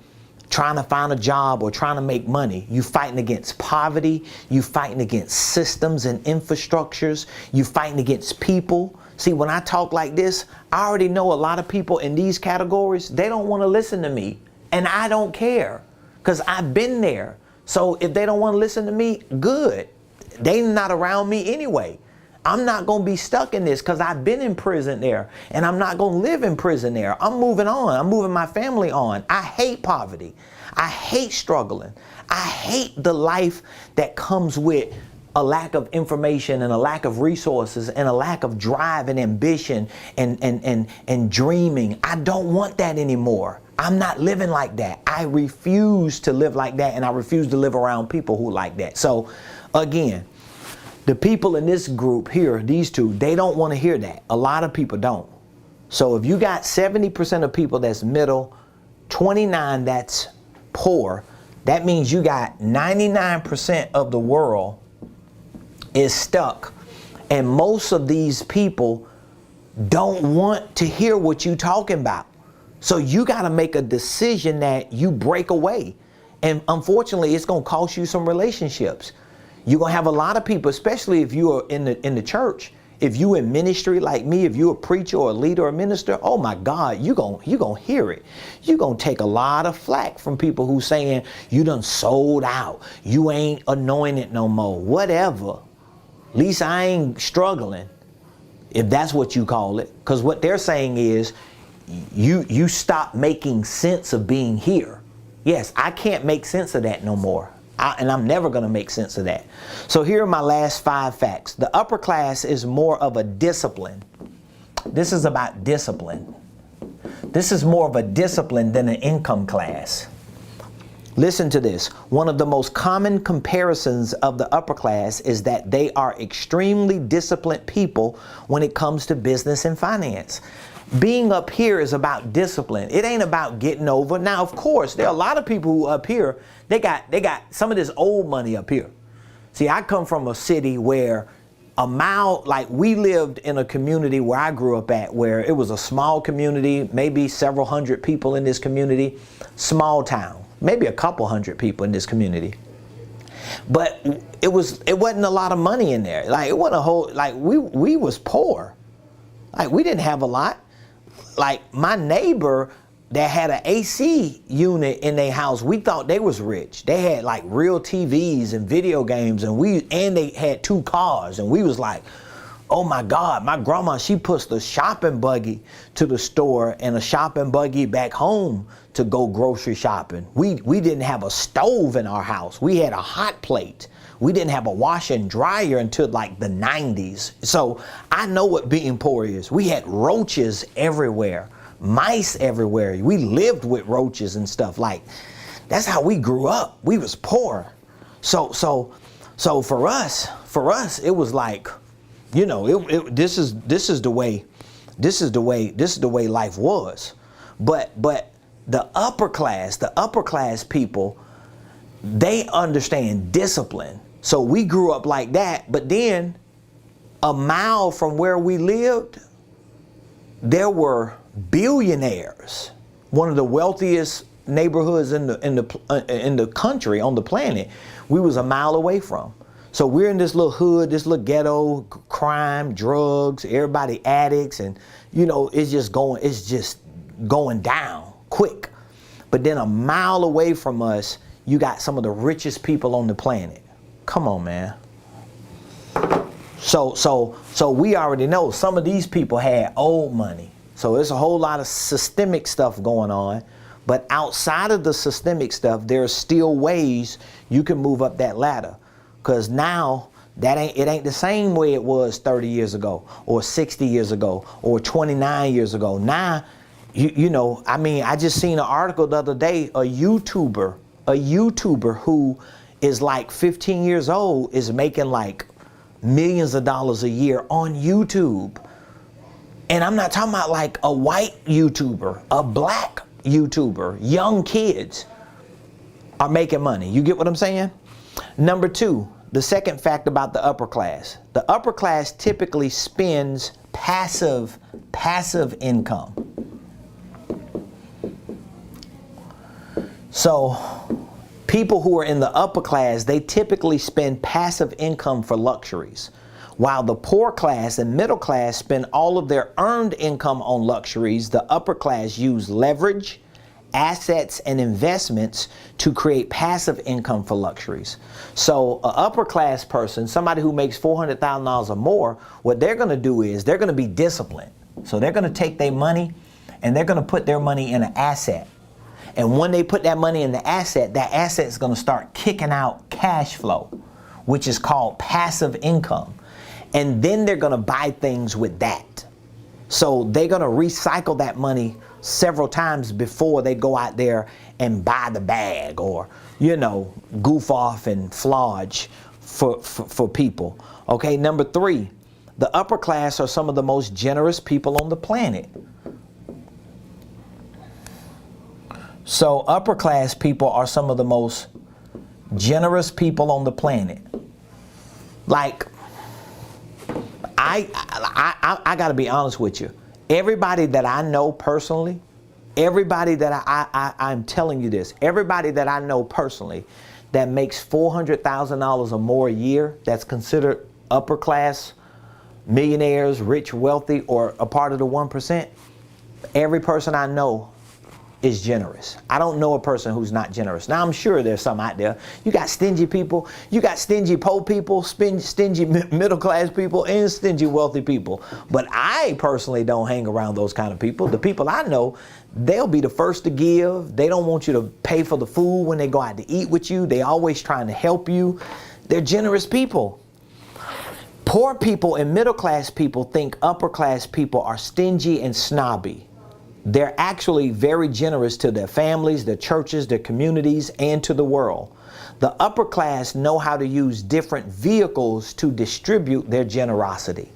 trying to find a job or trying to make money. You're fighting against poverty. You're fighting against systems and infrastructures. You're fighting against people. See, when I talk like this, I already know a lot of people in these categories, they don't want to listen to me. And I don't care, because I've been there. So if they don't want to listen to me, good. They not around me anyway. I'm not going to be stuck in this, because I've been in prison there, and I'm not going to live in prison there. I'm moving on. I'm moving my family on. I hate poverty. I hate struggling. I hate the life that comes with a lack of information and a lack of resources and a lack of drive and ambition and dreaming. I don't want that anymore. I'm not living like that. I refuse to live like that, and I refuse to live around people who like that. So again, the people in this group here, these two, they don't want to hear that. A lot of people don't. So if you got 70% of people that's middle, 29 that's poor, that means you got 99% of the world is stuck. And most of these people don't want to hear what you're talking about. So you got to make a decision that you break away. And unfortunately, it's going to cost you some relationships. You're going to have a lot of people, especially if you are in the church, If you in ministry like me, if you a preacher or a leader or a minister, oh my God, you gonna hear it. You gonna take a lot of flack from people who saying you done sold out, you ain't anointed no more, whatever. At least I ain't struggling, if that's what you call it. Because what they're saying is you stop making sense of being here. Yes, I can't make sense of that no more. And I'm never going to make sense of that. So here are my last 5 facts. The upper class is more of a discipline. This is about discipline. This is more of a discipline than an income class. Listen to this. One of the most common comparisons of the upper class is that they are extremely disciplined people when it comes to business and finance. Being up here is about discipline. It ain't about getting over. Now, of course, there are a lot of people who up here, they got some of this old money up here. See, I come from a city where like we lived in a community where I grew up at, where it was a small community, maybe several hundred people in this community, small town, maybe a couple hundred people in this community. But it wasn't a lot of money in there. Like it wasn't a whole, like we was poor. Like we didn't have a lot. Like my neighbor that had an AC unit in their house, we thought they was rich. They had like real TVs and video games, and they had 2 cars, and we was like, oh my God, my grandma, she puts the shopping buggy to the store and a shopping buggy back home to go grocery shopping. We didn't have a stove in our house. We had a hot plate. We didn't have a washer and dryer until like the 90s. So I know what being poor is. We had roaches everywhere, mice everywhere. We lived with roaches and stuff. Like, that's how we grew up. We was poor. So for us, it was like, you know, this is the way life was. But the upper class people, they understand discipline. So we grew up like that, but then a mile from where we lived, there were billionaires. One of the wealthiest neighborhoods in the country, on the planet, we was a mile away from. So we're in this little hood, this little ghetto, crime, drugs, everybody addicts, and you know, it's just going down quick. But then a mile away from us, you got some of the richest people on the planet. Come on, man. So we already know some of these people had old money. So there's a whole lot of systemic stuff going on. But outside of the systemic stuff, there's still ways you can move up that ladder. Because now it ain't the same way it was 30 years ago or 60 years ago or 29 years ago. Now, you know, I mean, I just seen an article the other day, a YouTuber who is like 15 years old is making like millions of dollars a year on YouTube. And I'm not talking about like a white YouTuber, a black YouTuber. Young kids are making money. You get what I'm saying? Number 2, the second fact about the upper class. The upper class typically spends passive income. So people who are in the upper class, they typically spend passive income for luxuries, while the poor class and middle class spend all of their earned income on luxuries. The upper class use leverage, assets, and investments to create passive income for luxuries. So an upper class person, somebody who makes $400,000 or more, what they're going to do is they're going to be disciplined. So they're going to take their money and they're going to put their money in an asset. And when they put that money in the asset, that asset is going to start kicking out cash flow, which is called passive income. And then they're going to buy things with that. So they're going to recycle that money several times before they go out there and buy the bag or, you know, goof off and flodge for people. Okay, number 3, the upper class are some of the most generous people on the planet. So upper class people are some of the most generous people on the planet. Like, I got to be honest with you. Everybody that I know personally, everybody that I'm telling you this, everybody that I know personally that makes $400,000 or more a year, that's considered upper class millionaires, rich, wealthy, or a part of the 1%, every person I know is generous. I don't know a person who's not generous. Now, I'm sure there's some out there. You got stingy people, you got stingy poor people, stingy middle class people, and stingy wealthy people. But I personally don't hang around those kind of people. The people I know, they'll be the first to give. They don't want you to pay for the food when they go out to eat with you. They always trying to help you. They're generous people. Poor people and middle class people think upper class people are stingy and snobby. They're actually very generous to their families, their churches, their communities, and to the world. The upper class know how to use different vehicles to distribute their generosity.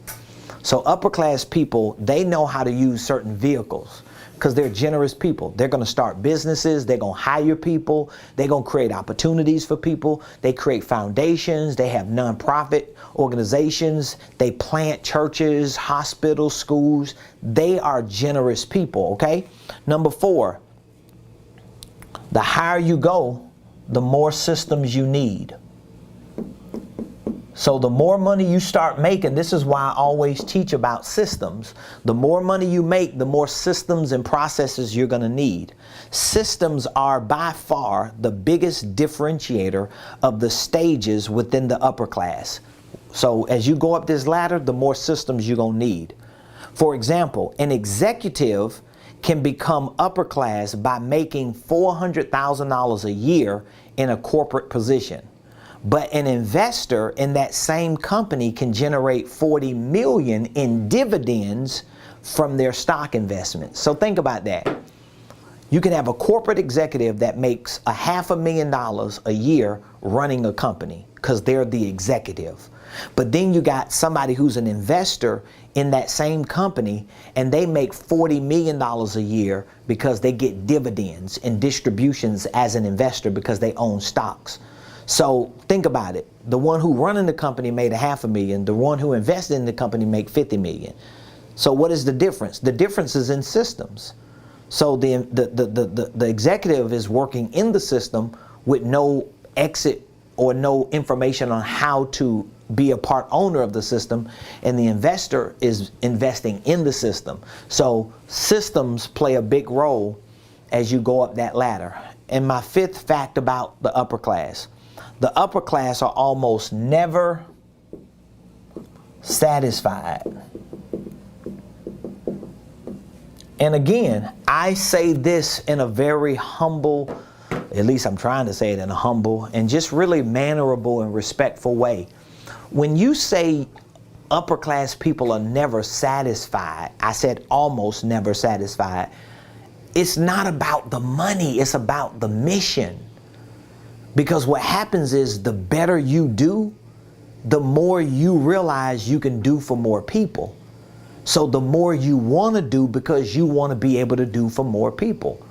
So upper class people, they know how to use certain vehicles because they're generous people. They're going to start businesses. They're going to hire people. They're going to create opportunities for people. They create foundations. They have nonprofit organizations. They plant churches, hospitals, schools. They are generous people, okay? Number 4, the higher you go, the more systems you need. So the more money you start making, this is why I always teach about systems. The more money you make, the more systems and processes you're going to need. Systems are by far the biggest differentiator of the stages within the upper class. So as you go up this ladder, the more systems you're going to need. For example, an executive can become upper class by making $400,000 a year in a corporate position. But an investor in that same company can generate $40 million in dividends from their stock investments. So think about that. You can have a corporate executive that makes $500,000 a year running a company because they're the executive. But then you got somebody who's an investor in that same company and they make $40 million a year because they get dividends and distributions as an investor because they own stocks. So think about it. The one who running the company made $500,000. The one who invested in the company make $50 million. So what is the difference? The difference is in systems. So the executive is working in the system with no exit or no information on how to be a part owner of the system, and the investor is investing in the system. So systems play a big role as you go up that ladder. And my 5th fact about the upper class. The upper class are almost never satisfied. And again, I say this in a very humble, at least I'm trying to say it in a humble and just really mannerable and respectful way. When you say upper class people are never satisfied, I said almost never satisfied. It's not about the money, it's about the mission. Because what happens is the better you do, the more you realize you can do for more people. So the more you want to do because you want to be able to do for more people.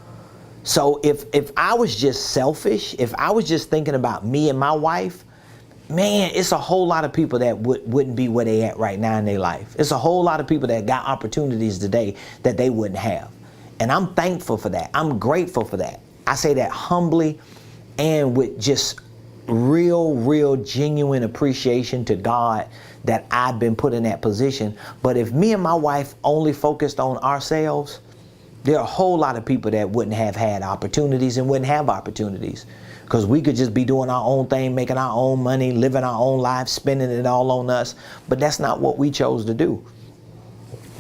So if I was just selfish, if I was just thinking about me and my wife, man, it's a whole lot of people that wouldn't be where they at right now in their life. It's a whole lot of people that got opportunities today that they wouldn't have. And I'm thankful for that. I'm grateful for that. I say that humbly and with just real genuine appreciation to God that I've been put in that position. But if me and my wife only focused on ourselves, there are a whole lot of people that wouldn't have had opportunities and wouldn't have opportunities. Because we could just be doing our own thing, making our own money, living our own lives, spending it all on us. But that's not what we chose to do.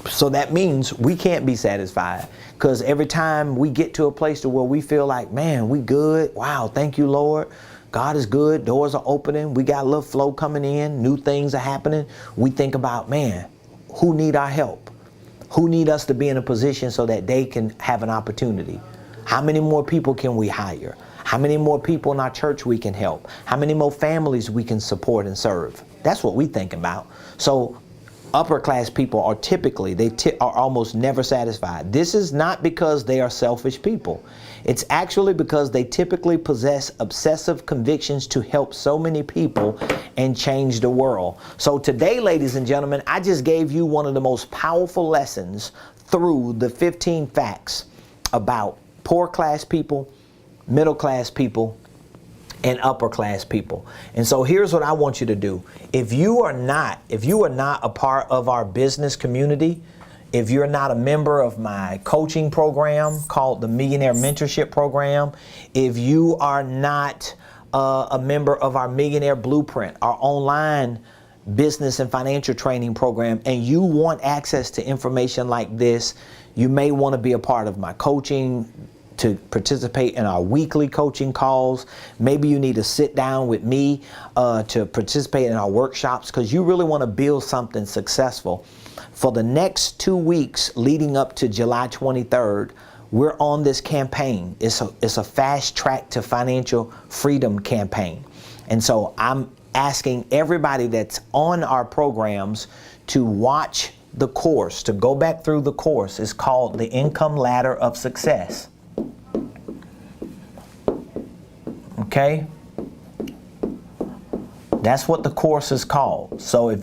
So that means we can't be satisfied. Because every time we get to a place to where we feel like, man, we good. Wow, thank you, Lord. God is good. Doors are opening. We got a little flow coming in. New things are happening. We think about, man, who need our help? Who need us to be in a position so that they can have an opportunity? How many more people can we hire? How many more people in our church we can help? How many more families we can support and serve? That's what we think about. So upper class people are typically, are almost never satisfied. This is not because they are selfish people. It's actually because they typically possess obsessive convictions to help so many people and change the world. So today, ladies and gentlemen, I just gave you one of the most powerful lessons through the 15 facts about poor class people, middle class people, and upper class people. And so here's what I want you to do. If you are not a part of our business community, if you're not a member of my coaching program called the Millionaire Mentorship Program, if you are not a member of our Millionaire Blueprint, our online business and financial training program, and you want access to information like this, you may want to be a part of my coaching, to participate in our weekly coaching calls. Maybe you need to sit down with me to participate in our workshops, because you really want to build something successful. For the next 2 weeks leading up to July 23rd, we're on this campaign. It's a fast track to financial freedom campaign. And so I'm asking everybody that's on our programs to watch the course, to go back through the course. It's called the Income Ladder of Success. Okay? That's what the course is called. So if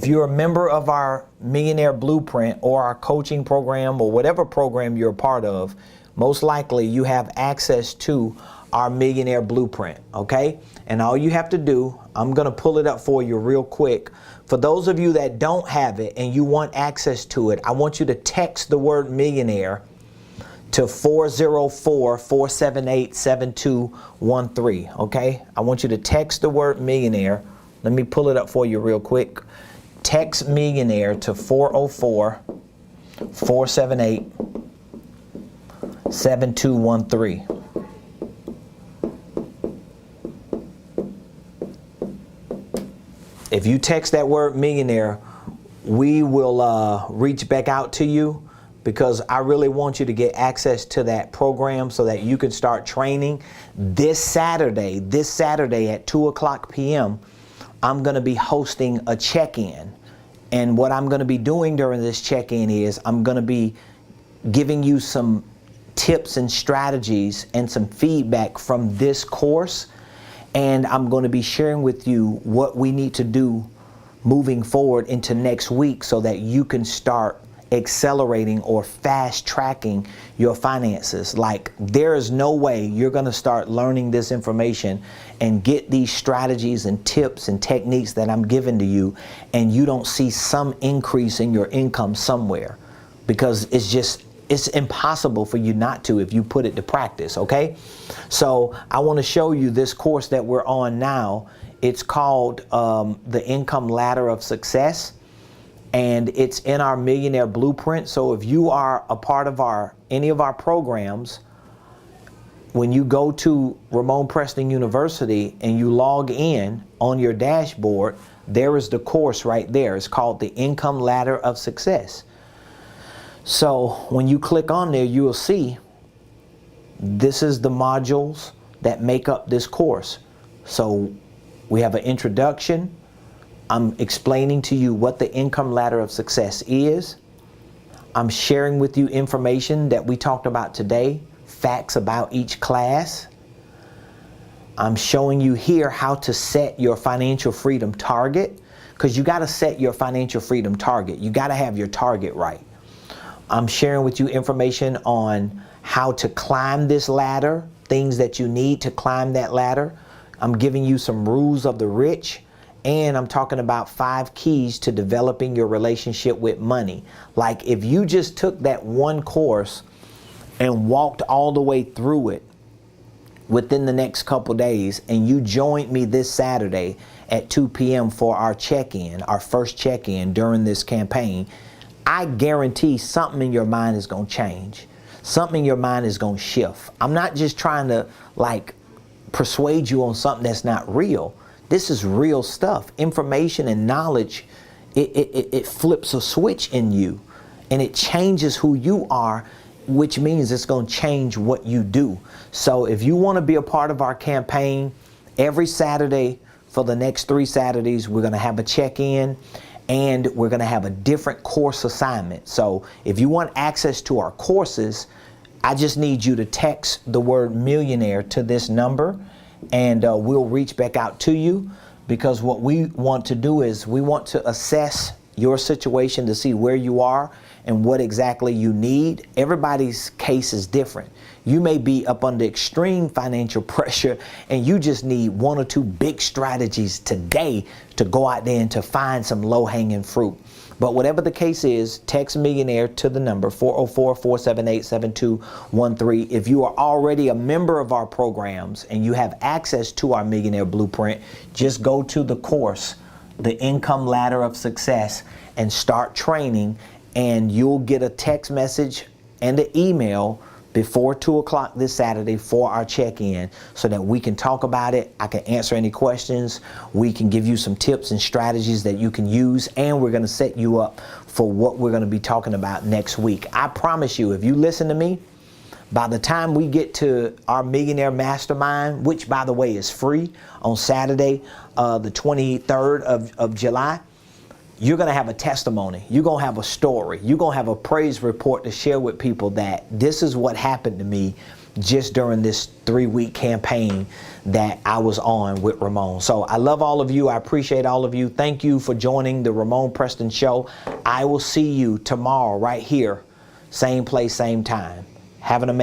you're a member of our Millionaire Blueprint or our coaching program or whatever program you're a part of, most likely you have access to our Millionaire Blueprint, okay? And all you have to do, I'm gonna pull it up for you real quick. For those of you that don't have it and you want access to it, I want you to text the word millionaire to 404-478-7213, okay? I want you to text the word millionaire. Let me pull it up for you real quick. Text millionaire to 404-478-7213. If you text that word millionaire, we will reach back out to you, because I really want you to get access to that program so that you can start training. This Saturday at 2:00 p.m., I'm going to be hosting a check-in. And what I'm going to be doing during this check-in is I'm going to be giving you some tips and strategies and some feedback from this course. And I'm going to be sharing with you what we need to do moving forward into next week so that you can start accelerating or fast tracking your finances. Like, there is no way you're going to start learning this information and get these strategies and tips and techniques that I'm giving to you, and you don't see some increase in your income somewhere, because it's impossible for you not to if you put it to practice, okay? So I want to show you this course that we're on now. It's called the Income Ladder of Success. And it's in our Millionaire Blueprint. So if you are a part of any of our programs, when you go to Ramonepreston University and you log in on your dashboard, there is the course right there. It's called the Income Ladder of Success. So when you click on there, you will see this is the modules that make up this course. So we have an introduction. I'm explaining to you what the Income Ladder of Success is. I'm sharing with you information that we talked about today, facts about each class. I'm showing you here how to set your financial freedom target, because you got to set your financial freedom target. You got to have your target right. I'm sharing with you information on how to climb this ladder, things that you need to climb that ladder. I'm giving you some rules of the rich. And I'm talking about 5 keys to developing your relationship with money. Like, if you just took that one course and walked all the way through it within the next couple days, and you joined me this Saturday at 2 p.m. for our check-in, our first check-in during this campaign, I guarantee something in your mind is going to change. Something in your mind is going to shift. I'm not just trying to persuade you on something that's not real. This is real stuff. Information and knowledge, it flips a switch in you, and it changes who you are, which means it's going to change what you do. So if you want to be a part of our campaign, every Saturday for the next 3 Saturdays, we're going to have a check-in, and we're going to have a different course assignment. So if you want access to our courses, I just need you to text the word millionaire to this number, and we'll reach back out to you, because what we want to do is we want to assess your situation to see where you are and what exactly you need. Everybody's case is different. You may be up under extreme financial pressure and you just need one or two big strategies today to go out there and to find some low-hanging fruit. But whatever the case is, text Millionaire to the number 404-478-7213. If you are already a member of our programs and you have access to our Millionaire Blueprint, just go to the course, The Income Ladder of Success, and start training, and you'll get a text message and an email before 2 o'clock this Saturday for our check-in so that we can talk about it. I can answer any questions. We can give you some tips and strategies that you can use, and we're going to set you up for what we're going to be talking about next week. I promise you, if you listen to me, by the time we get to our Millionaire Mastermind, which by the way is free on Saturday, the 23rd of July, you're going to have a testimony. You're going to have a story. You're going to have a praise report to share with people that this is what happened to me just during this 3-week campaign that I was on with Ramon. So I love all of you. I appreciate all of you. Thank you for joining the Ramonepreston Show. I will see you tomorrow right here, same place, same time. Have an amazing